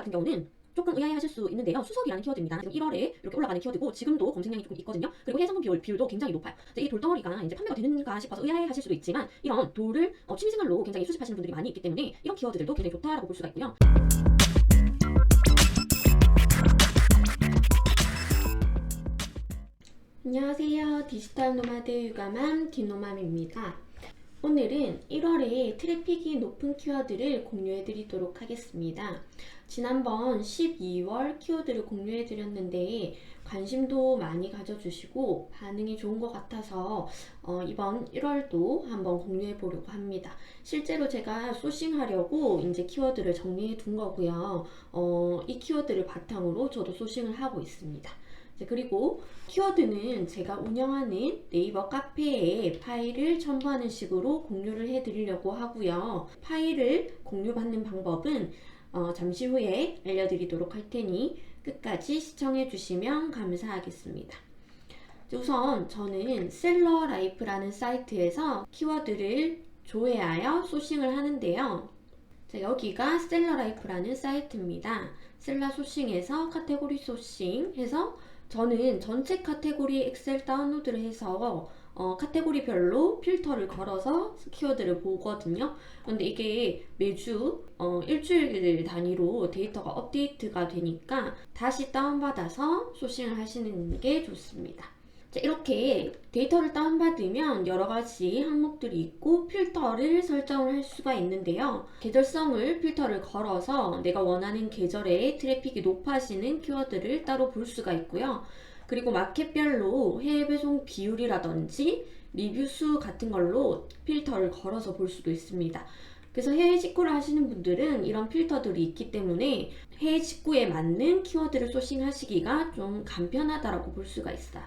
같은 경우는 조금 의아해하실 수 있는데요. 수석이라는 키워드입니다. 지금 1월에 이렇게 올라가는 키워드고 지금도 검색량이 조금 있거든요. 그리고 해상품 비율도 굉장히 높아요. 이 돌덩어리가 이제 판매가 되는가 싶어서 의아해하실 수도 있지만 이런 돌을 취미생활로 굉장히 수집하시는 분들이 많이 있기 때문에 이런 키워드들도 굉장히 좋다라고 볼 수가 있고요. 안녕하세요. 디지털 노마드 육아맘 뒷노맘입니다. 오늘은 1월에 트래픽이 높은 키워드를 공유해 드리도록 하겠습니다. 지난번 12월 키워드를 공유해 드렸는데 관심도 많이 가져주시고 반응이 좋은 것 같아서 이번 1월도 한번 공유해 보려고 합니다. 실제로 제가 소싱하려고 이제 키워드를 정리해 둔 거고요. 이 키워드를 바탕으로 저도 소싱을 하고 있습니다. 그리고 키워드는 제가 운영하는 네이버 카페에 파일을 첨부하는 식으로 공유를 해드리려고 하고요. 파일을 공유받는 방법은 잠시 후에 알려드리도록 할 테니 끝까지 시청해주시면 감사하겠습니다. 우선 저는 셀러라이프라는 사이트에서 키워드를 조회하여 소싱을 하는데요. 여기가 셀러라이프라는 사이트입니다. 셀러 소싱에서 카테고리 소싱 해서 저는 전체 카테고리 엑셀 다운로드를 해서 카테고리별로 필터를 걸어서 키워드를 보거든요. 근데 이게 매주 일주일 단위로 데이터가 업데이트가 되니까 다시 다운받아서 소싱을 하시는 게 좋습니다. 이렇게 데이터를 다운받으면 여러가지 항목들이 있고 필터를 설정을 할 수가 있는데요. 계절성을 필터를 걸어서 내가 원하는 계절에 트래픽이 높아지는 키워드를 따로 볼 수가 있고요. 그리고 마켓별로 해외 배송 비율이라든지 리뷰 수 같은 걸로 필터를 걸어서 볼 수도 있습니다. 그래서 해외 직구를 하시는 분들은 이런 필터들이 있기 때문에 해외 직구에 맞는 키워드를 소싱하시기가 좀 간편하다고 볼 수가 있어요.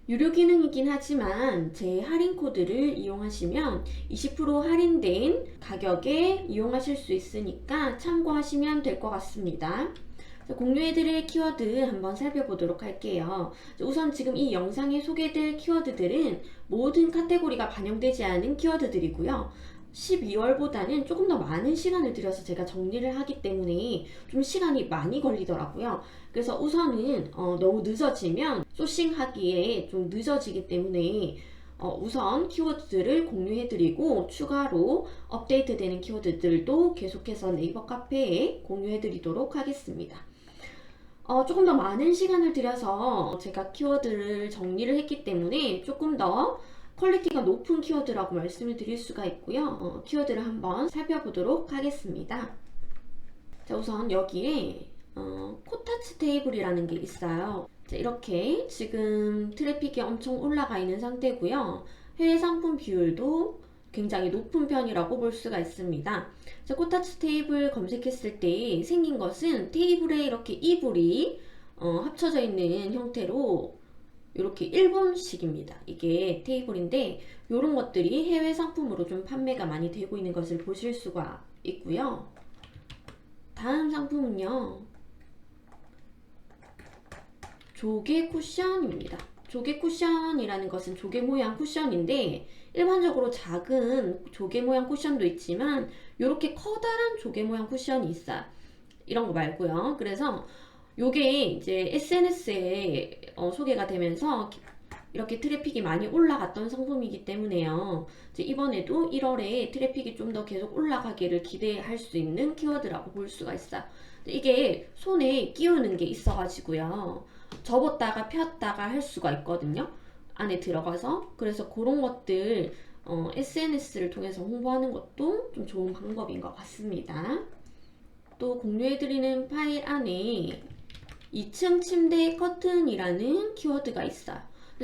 유료 기능이긴 하지만 제 할인 코드를 이용하시면 20% 할인된 가격에 이용하실 수 있으니까 참고하시면 될 것 같습니다. 공유해드릴 키워드 한번 살펴보도록 할게요. 우선 지금 이 영상에 소개될 키워드들은 모든 카테고리가 반영되지 않은 키워드들이고요. 12월보다는 조금 더 많은 시간을 들여서 제가 정리를 하기 때문에 좀 시간이 많이 걸리더라고요. 그래서 우선은 너무 늦어지면 소싱하기에 좀 늦어지기 때문에 우선 키워드들을 공유해드리고 추가로 업데이트되는 키워드들도 계속해서 네이버 카페에 공유해드리도록 하겠습니다. 조금 더 많은 시간을 들여서 제가 키워드를 정리를 했기 때문에 조금 더 퀄리티가 높은 키워드라고 말씀을 드릴 수가 있고요. 키워드를 한번 살펴보도록 하겠습니다. 자, 우선 여기에 코타츠 테이블이라는 게 있어요. 자, 이렇게 지금 트래픽이 엄청 올라가 있는 상태고요. 해외 상품 비율도 굉장히 높은 편이라고 볼 수가 있습니다. 자, 코타츠 테이블 검색했을 때 생긴 것은 테이블에 이렇게 이불이 합쳐져 있는 형태로 이렇게 일본식입니다. 이게 테이블인데 이런 것들이 해외 상품으로 좀 판매가 많이 되고 있는 것을 보실 수가 있고요. 다음 상품은요, 조개 쿠션입니다. 조개 쿠션이라는 것은 조개 모양 쿠션인데 일반적으로 작은 조개 모양 쿠션도 있지만 이렇게 커다란 조개 모양 쿠션이 있어요. 이런 거 말고요. 그래서 요게 이제 SNS에 소개가 되면서 이렇게 트래픽이 많이 올라갔던 상품이기 때문에요. 이제 이번에도 1월에 트래픽이 좀 더 계속 올라가기를 기대할 수 있는 키워드라고 볼 수가 있어요. 이게 손에 끼우는 게 있어가지고요. 접었다가 폈다가 할 수가 있거든요. 안에 들어가서. 그래서 그런 것들 SNS를 통해서 홍보하는 것도 좀 좋은 방법인 것 같습니다. 또 공유해드리는 파일 안에 2층 침대 커튼이라는 키워드가 있어요.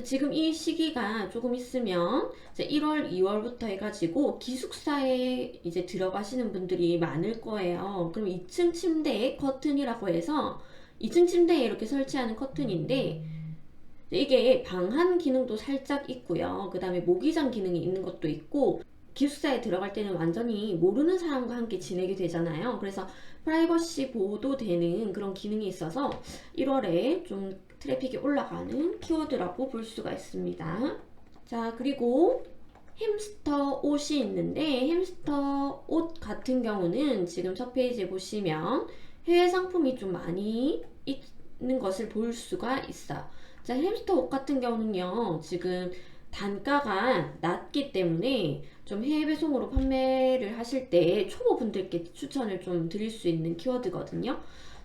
지금 이 시기가 조금 있으면 이제 1월, 2월부터 해가지고 기숙사에 이제 들어가시는 분들이 많을 거예요. 그럼 2층 침대 커튼이라고 해서 2층 침대에 이렇게 설치하는 커튼인데 이게 방한 기능도 살짝 있고요. 그 다음에 모기장 기능이 있는 것도 있고 기숙사에 들어갈 때는 완전히 모르는 사람과 함께 지내게 되잖아요. 그래서 프라이버시 보호도 되는 그런 기능이 있어서 1월에 좀 트래픽이 올라가는 키워드라고 볼 수가 있습니다. 자, 그리고 햄스터 옷이 있는데 햄스터 옷 같은 경우는 지금 첫 페이지에 보시면 해외 상품이 좀 많이 있는 것을 볼 수가 있어요. 자, 햄스터 옷 같은 경우는요, 지금 단가가 낮기 때문에 좀 해외 배송으로 판매를 하실 때 초보분들께 추천을 좀 드릴 수 있는 키워드거든요.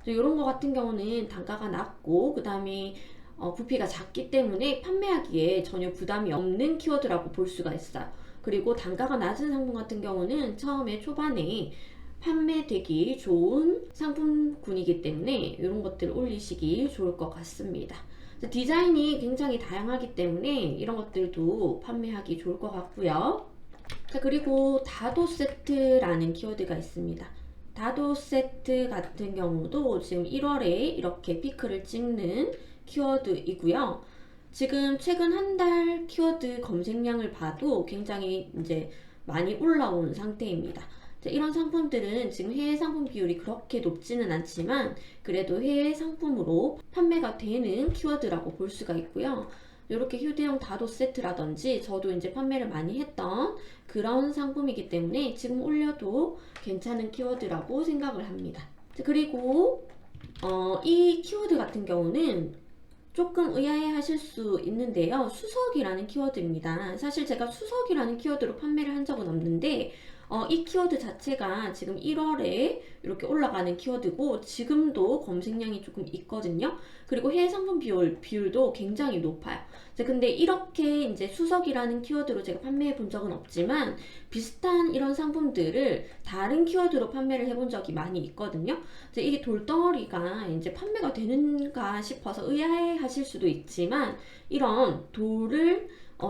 이런 거 같은 경우는 단가가 낮고 그 다음에 부피가 작기 때문에 판매하기에 전혀 부담이 없는 키워드라고 볼 수가 있어요. 그리고 단가가 낮은 상품 같은 경우는 처음에 초반에 판매되기 좋은 상품군이기 때문에 이런 것들 올리시기 좋을 것 같습니다. 디자인이 굉장히 다양하기 때문에 이런 것들도 판매하기 좋을 것 같고요. 자, 그리고 다도 세트라는 키워드가 있습니다. 다도 세트 같은 경우도 지금 1월에 이렇게 피크를 찍는 키워드이고요. 지금 최근 한 달 키워드 검색량을 봐도 굉장히 이제 많이 올라온 상태입니다. 자, 이런 상품들은 지금 해외 상품 비율이 그렇게 높지는 않지만 그래도 해외 상품으로 판매가 되는 키워드라고 볼 수가 있고요. 이렇게 휴대용 다도 세트라든지 저도 이제 판매를 많이 했던 그런 상품이기 때문에 지금 올려도 괜찮은 키워드라고 생각을 합니다. 자, 그리고 이 키워드 같은 경우는 조금 의아해 하실 수 있는데요. 수석이라는 키워드입니다. 사실 제가 수석이라는 키워드로 판매를 한 적은 없는데 이 키워드 자체가 지금 1월에 이렇게 올라가는 키워드고 지금도 검색량이 조금 있거든요. 그리고 해외 상품 비율도 굉장히 높아요. 근데 이렇게 이제 수석이라는 키워드로 제가 판매해 본 적은 없지만 비슷한 이런 상품들을 다른 키워드로 판매를 해본 적이 많이 있거든요. 이게 돌덩어리가 이제 판매가 되는가 싶어서 의아해 하실 수도 있지만 이런 돌을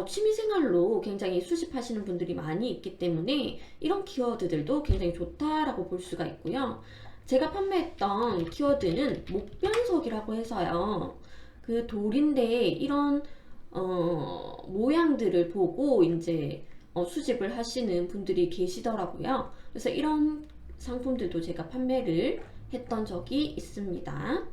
취미생활로 굉장히 수집하시는 분들이 많이 있기 때문에 이런 키워드들도 굉장히 좋다라고 볼 수가 있고요. 제가 판매했던 키워드는 목변석이라고 해서요. 그 돌인데 이런 모양들을 보고 이제 수집을 하시는 분들이 계시더라고요. 그래서 이런 상품들도 제가 판매를 했던 적이 있습니다.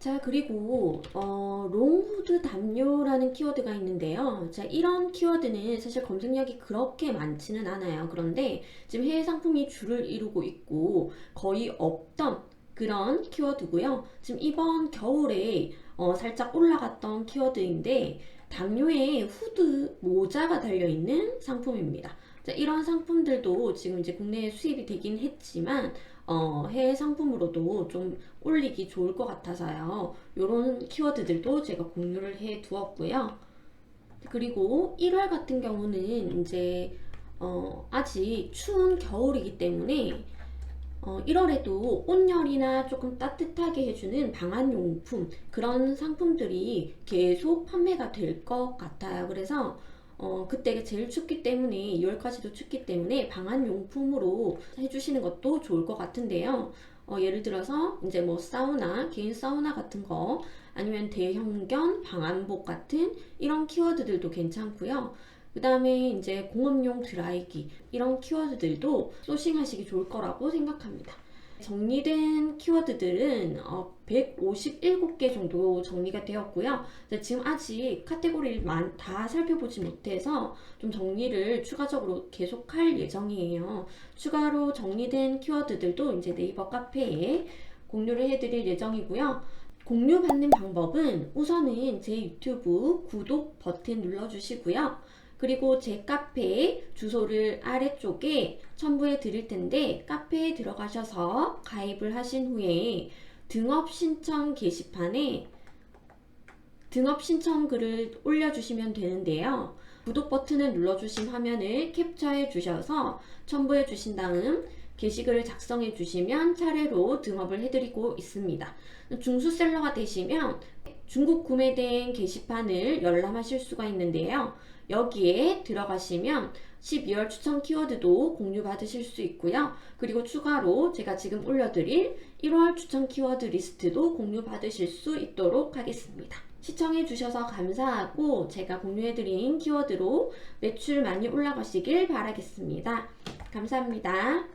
자, 그리고 롱후드 담요라는 키워드가 있는데요. 자, 이런 키워드는 사실 검색량이 그렇게 많지는 않아요. 그런데 지금 해외 상품이 줄을 이루고 있고 거의 없던 그런 키워드고요. 지금 이번 겨울에 살짝 올라갔던 키워드인데 담요에 후드 모자가 달려있는 상품입니다. 자, 이런 상품들도 지금 이제 국내에 수입이 되긴 했지만 해외 상품으로도 좀 올리기 좋을 것 같아서요. 이런 키워드들도 제가 공유를 해 두었고요. 그리고 1월 같은 경우는 이제 아직 추운 겨울이기 때문에 1월에도 온열이나 조금 따뜻하게 해주는 방한용품 그런 상품들이 계속 판매가 될 것 같아요. 그래서 그때가 제일 춥기 때문에 2월까지도 춥기 때문에 방한용품으로 해주시는 것도 좋을 것 같은데요. 예를 들어서 이제 뭐 사우나, 개인 사우나 같은 거 아니면 대형견, 방한복 같은 이런 키워드들도 괜찮고요. 그 다음에 이제 공업용 드라이기 이런 키워드들도 소싱하시기 좋을 거라고 생각합니다. 정리된 키워드들은 157개 정도 정리가 되었고요. 지금 아직 카테고리를 다 살펴보지 못해서 좀 정리를 추가적으로 계속할 예정이에요. 추가로 정리된 키워드들도 이제 네이버 카페에 공유를 해드릴 예정이고요. 공유받는 방법은 우선은 제 유튜브 구독 버튼 눌러주시고요. 그리고 제 카페 주소를 아래쪽에 첨부해 드릴 텐데 카페에 들어가셔서 가입을 하신 후에 등업 신청 게시판에 등업 신청 글을 올려주시면 되는데요. 구독 버튼을 눌러주신 화면을 캡처해 주셔서 첨부해 주신 다음 게시글을 작성해 주시면 차례로 등업을 해드리고 있습니다. 중수셀러가 되시면 중국 구매된 게시판을 열람하실 수가 있는데요. 여기에 들어가시면 12월 추천 키워드도 공유 받으실 수 있고요. 그리고 추가로 제가 지금 올려드릴 1월 추천 키워드 리스트도 공유 받으실 수 있도록 하겠습니다. 시청해 주셔서 감사하고 제가 공유해드린 키워드로 매출 많이 올라가시길 바라겠습니다. 감사합니다.